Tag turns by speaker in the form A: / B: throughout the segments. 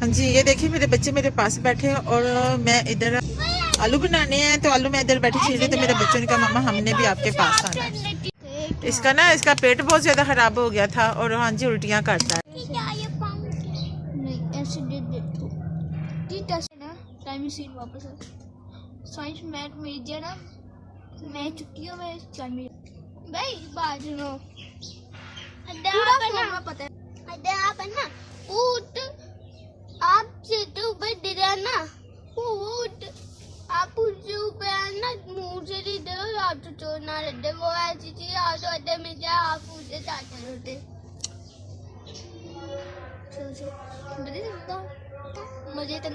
A: जी ये देखिए मेरे बच्चे मेरे पास बैठे हैं और मैं इधर आलू बनाने हैं, तो आलू मैं इधर बैठी छीन रही, तो मेरे बच्चों ने कहा मम्मा हमने भी आपके पास आना है। इसका पेट बहुत ज्यादा खराब हो गया था और हाँ जी उल्टियाँ करता है।
B: साइंस मैथ मीडिया ना मैं छुट्टियों में भाई बात सुनो पता है ना ऊट आपसे तो बड़ा ना ऊट आप उससे ऊपर आना मुंह से इधर आप तो चोरना रहते वो ऐसी चीज आप तो अड्डे में जा आप उससे चाहते रहते मुझे तो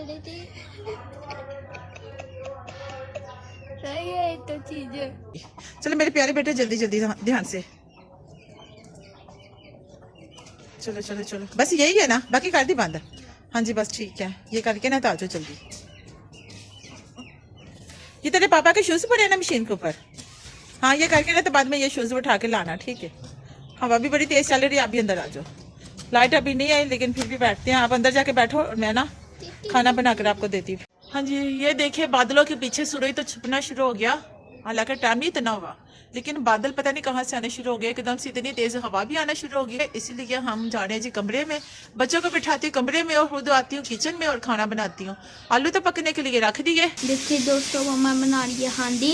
B: लेते सही है तो चीज।
A: चलो मेरे प्यारे बेटे जल्दी जल्दी ध्यान से चलो चलो चलो, बस यही है ना, बाकी कर दी बंद। हाँ जी बस ठीक है, ये करके ना तो आ जाओ जल्दी। ये तेरे पापा के शूज पड़े हैं ना मशीन के ऊपर, हाँ ये करके ना तो बाद में ये शूज उठा के लाना, ठीक है। हवा भी बड़ी तेज चल रही है, आप भी अंदर आ जाओ। लाइट अभी नहीं आई लेकिन फिर भी बैठते हैं, आप अंदर जाके बैठो और मैं ना खाना बनाकर आपको देती हूँ। हाँ जी ये देखिए बादलों के पीछे सूरज तो छुपना शुरू हो गया, हालांकि टाइम नहीं इतना हुआ लेकिन बादल पता नहीं कहाँ से आने शुरू हो गए, एकदम से इतनी तेज हवा भी आना शुरू हो गई है। इसीलिए हम जा रहे हैं जी कमरे में, बच्चों को बिठाती हूँ कमरे में और खुद आती हूँ किचन में और खाना बनाती हूँ। आलू तो पकने के लिए रख दिए।
B: देखिए दोस्तों मम्मा बना रही है हांडी।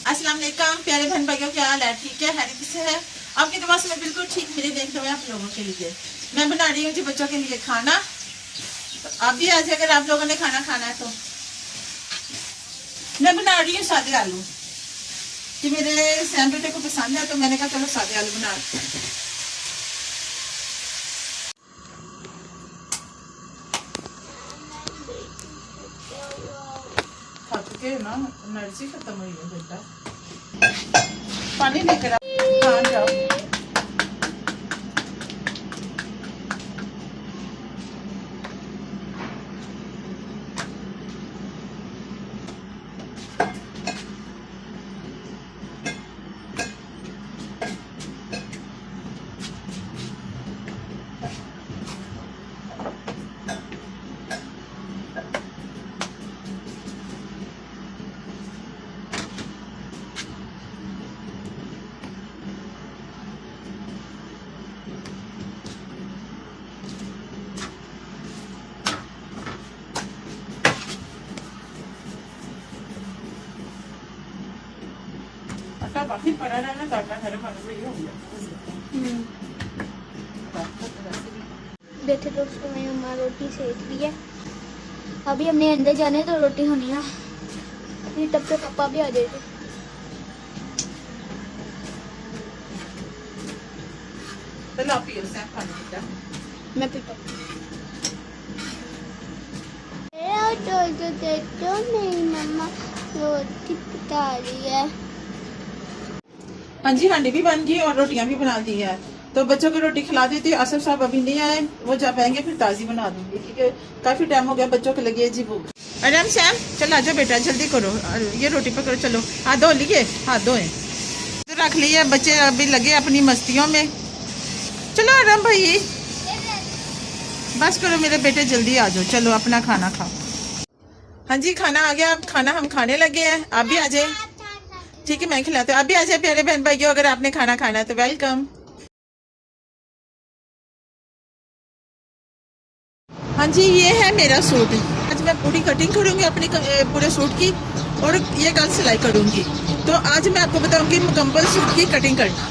A: अस्सलाम वालेकुम प्यारे बहन भाइयों, क्या हाल है? ठीक है, हैरियत से है? आपकी दुआ से मैं बिल्कुल ठीक मेरे देखते हुए आप लोगों के लिए मैं बना रही हूँ जी बच्चों के लिए खाना। तो आप भी आज अगर आप लोगों ने खाना खाना है तो मैं बना रही हूँ सादे आलू कि मेरे सैम बेटे को पसंद है, तो मैंने कहा चलो सादे आलू बना खा चुके ना, एनर्जी खत्म हुई है बेटा, पानी लेकर हाँ जाओ। बाकी पड़ा रहना ताकि हर खाने में ये हो गया।
B: देखिए दोस्तों मेरी अम्मा रोटी सेक रही है, अभी हमने अंदर जाने तो रोटी होनी है, फिर तब तक पापा भी आ जाएंगे।
A: तो आप पियो सैम पानी पीता
B: मैं पीता तो मेरी मम्मा रोटी पका रही है।
A: हाँ जी हांडी भी बन गई और रोटियां भी बना दी है, तो बच्चों को रोटी खिला देती हूँ। आसिफ साहब अभी नहीं आए, वो जब आएंगे फिर ताजी बना दूंगी क्योंकि काफी टाइम हो गया बच्चों को लगी है जी भूख। अरे हम सैम चल आजा बेटा जल्दी करो, ये रोटी पकड़ो, चलो हाथ धो लिए, हाथ धोए तो रख लिए। बच्चे अभी लगे अपनी मस्तियों में, चलो आराम भाई बस करो मेरे बेटे जल्दी आ जाओ, चलो अपना खाना खाओ। हाँ जी खाना आ गया, अब खाना हम खाने लगे हैं, आप भी आ जाए, ठीक है मैं खिलाती हूँ, आप भी आ जाए प्यारे बहन भाइयों, अगर आपने खाना खाना है तो वेलकम। हाँ जी ये है मेरा सूट, आज मैं पूरी कटिंग करूंगी अपनी पूरे सूट की और ये कल सिलाई करूंगी, तो आज मैं आपको बताऊंगी मुकम्मल सूट की कटिंग करना।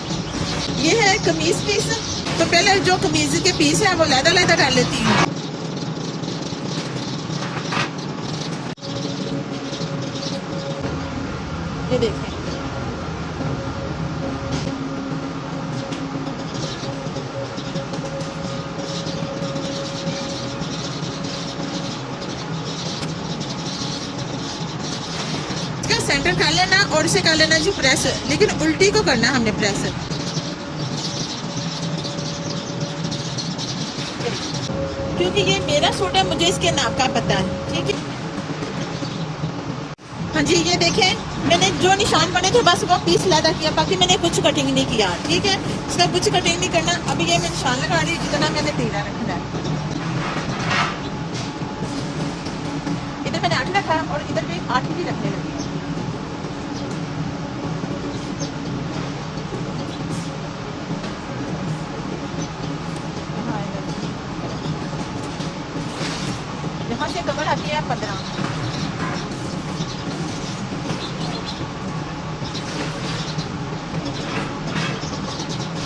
A: ये है कमीज पीस, तो पहले जो कमीज के पीस है वो लहदा डाल लेती हूँ। ये देखें सेंटर कर लेना और इसे कर लेना जी प्रेस, लेकिन उल्टी को करना हमने प्रेस, क्योंकि ये मेरा सूट है मुझे इसके नाप का पता है, ठीक है। हाँ जी, ये देखें, मैंने जो निशान बने थे बस वो पीस लैदा किया, बाकी मैंने कुछ कटिंग नहीं किया। ठीक है, इसका कुछ कटिंग नहीं करना। अभी ये मैं निशान लगा रही हूँ जितना मैंने तीरा रखना है। इधर मैंने 8 रखा और इधर भी 8 ही रखने लगी। यहाँ से कमर आती है 15।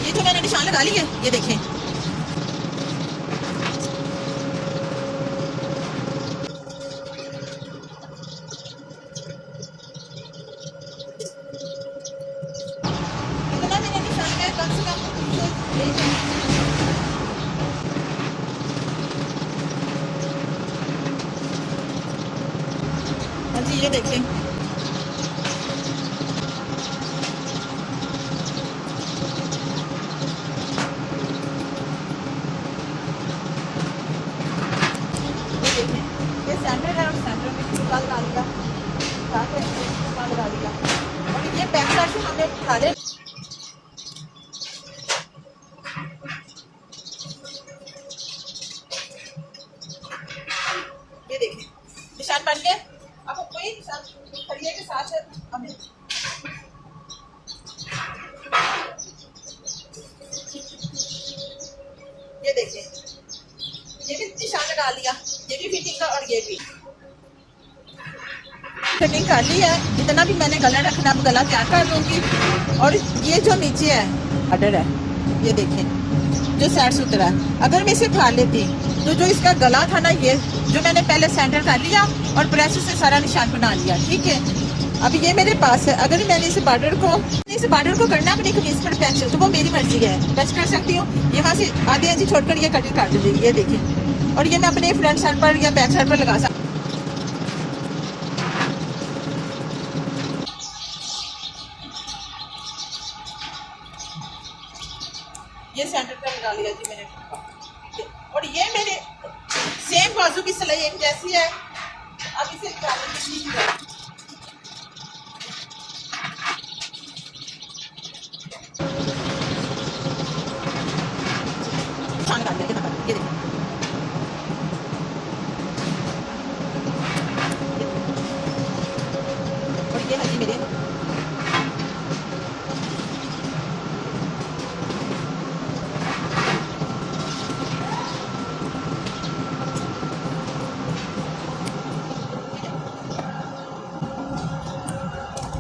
A: ये जो मैंने निशान लगा ली है, ये देखें, इतना मैंने निशान में कम से कम हाँ जी, ये देखें, ये सेंटर है और सेंटर में टिक्का लगा दिया, टिक्का लगा दिया। और ये बैक साइड से हमने सारे ये देखिए निशान बन गए। आपको कोई निशान खड़िए के साथ हमें ये देखिए, ये भी निशान लगा लिया, ये भी फिटिंग का और ये भी फिटिंग कर ली है। जितना भी मैंने गला रखना अब गला तैयार कर दूंगी। और ये जो नीचे है ऑर्डर है, ये देखें जो साइड से उतरा है, अगर मैं इसे फाड़ लेती तो जो इसका गला था ना, ये जो मैंने पहले सेंटर कर लिया और प्रेस से सारा निशान बना लिया। ठीक है, अब ये मेरे पास है। अगर मैंने इस बॉर्डर को करना अपनी कमीज पर पेंसिल, तो वो मेरी मर्जी है, टच कर सकती हूँ। यहाँ से आधे इंच छोड़कर ये कटिंग कर दूंगी, ये देखिए। और ये मैं अपने फ्रंट साइड पर या बैक साइड पर लगा सकती हूँ। ये सेंटर पर लगा लिया जी मैंने। और ये मेरे सेम बाजू की सिलाई एक जैसी है। अब इसे ये देखिए, और ये है जी मेरे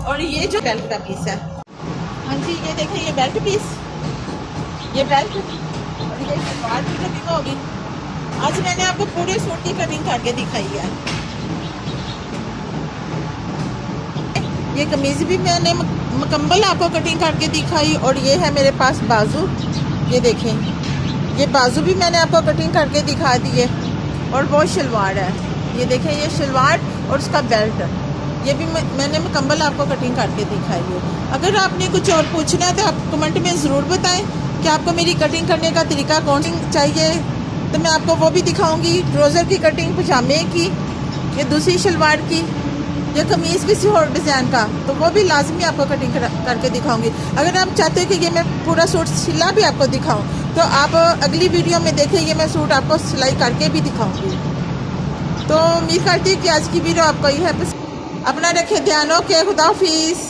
A: और ये जो बेल्ट का पीस है। हाँ जी, ये देखें, ये बेल्ट पीस, ये बेल्ट और ये सलवार की कटिंग होगी। आज मैंने आपको पूरे सूट की कटिंग करके दिखाई है। ये कमीज भी मैंने मुकम्मल आपको कटिंग करके दिखाई। और ये है मेरे पास बाजू, ये देखें, ये बाजू भी मैंने आपको कटिंग करके दिखा दी है। और वो शलवार है, ये देखें, ये शलवार और उसका बेल्ट, ये भी मैंने मुकम्मल आपको कटिंग करके दिखाई है। अगर आपने कुछ और पूछना है तो आप कमेंट में ज़रूर बताएं कि आपको मेरी कटिंग करने का तरीका कौन चाहिए, तो मैं आपको वो भी दिखाऊंगी। ट्राउज़र की कटिंग, पजामे की, ये दूसरी शलवार की, या कमीज़ किसी और डिज़ाइन का, तो वो भी लाजमी आपको कटिंग करके दिखाऊंगी। अगर आप चाहते हो कि ये मैं पूरा सूट सिला भी आपको दिखाऊं, तो आप अगली वीडियो में देखें, ये मैं सूट आपको सिलाई करके भी दिखाऊंगी। तो उम्मीद करती हूँ कि आज की वीडियो आपको ये है। अपना रखे ध्यान, ओके, खुदा हाफिज़।